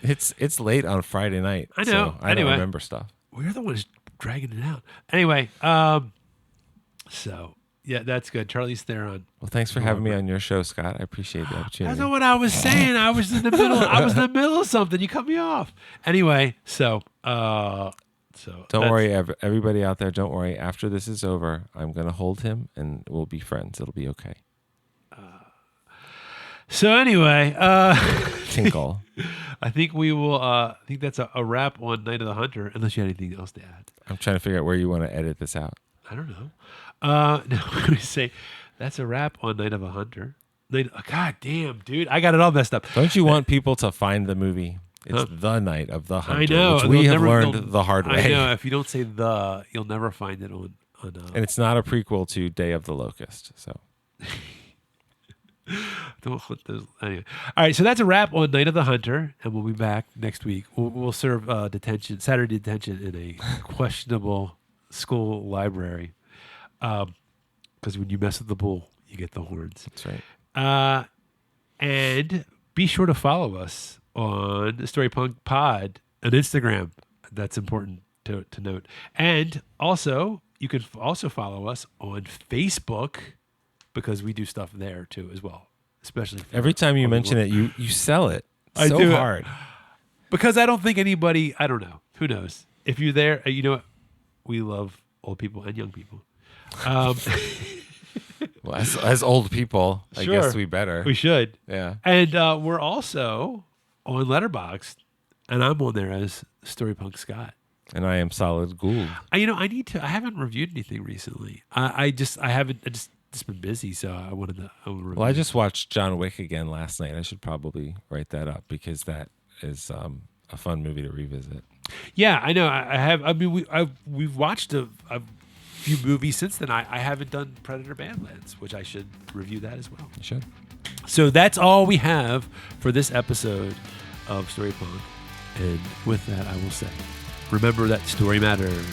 It's late on Friday night. I know. So I don't remember stuff. We're the ones dragging it out. Anyway, so yeah, that's good. Charlize Theron. Well, thanks for having me on your show, Scott. I appreciate the opportunity. That's not what I was saying. I was in the middle. I was in the middle of something. You cut me off. Anyway, so don't worry, everybody out there. Don't worry. After this is over, I'm gonna hold him, and we'll be friends. It'll be okay. So anyway, Tinkle. I think we will. I think that's a wrap on Night of the Hunter. Unless you had anything else to add. I'm trying to figure out where you want to edit this out. I don't know. No, I'm going to say that's a wrap on Night of a Hunter. God damn, dude, I got it all messed up. Don't you want people to find the movie? It's the Night of the Hunter. I know. Which we have learned the hard way. I know. If you don't say the, you'll never find it on and it's not a prequel to Day of the Locust. So. Don't put those. Anyway. All right, so that's a wrap on Night of the Hunter, and we'll be back next week. We'll serve Saturday detention in a questionable school library, because when you mess with the bull, you get the horns. That's right. And be sure to follow us on Storypunk Pod on Instagram. That's important to note. And also, you can also follow us on Facebook, because we do stuff there too as well. Especially every time you mention it, you sell it so hard. Because I don't think anybody, I don't know, who knows? If you're there, you know what? We love old people and young people. Well, as old people, I Sure. guess we better. We should. Yeah. And we're also on Letterboxd, and I'm on there as Storypunk Scott. And I am Solid Gould. I haven't reviewed anything recently. I just been busy, so I wanted to review. Well, I just watched John Wick again last night. I should probably write that up because that is a fun movie to revisit. Yeah, I know. I have. I mean, we've watched a few movies since then. I haven't done Predator Badlands, which I should review that as well. You should. So that's all we have for this episode of Storypunk. And with that, I will say, remember that story matters.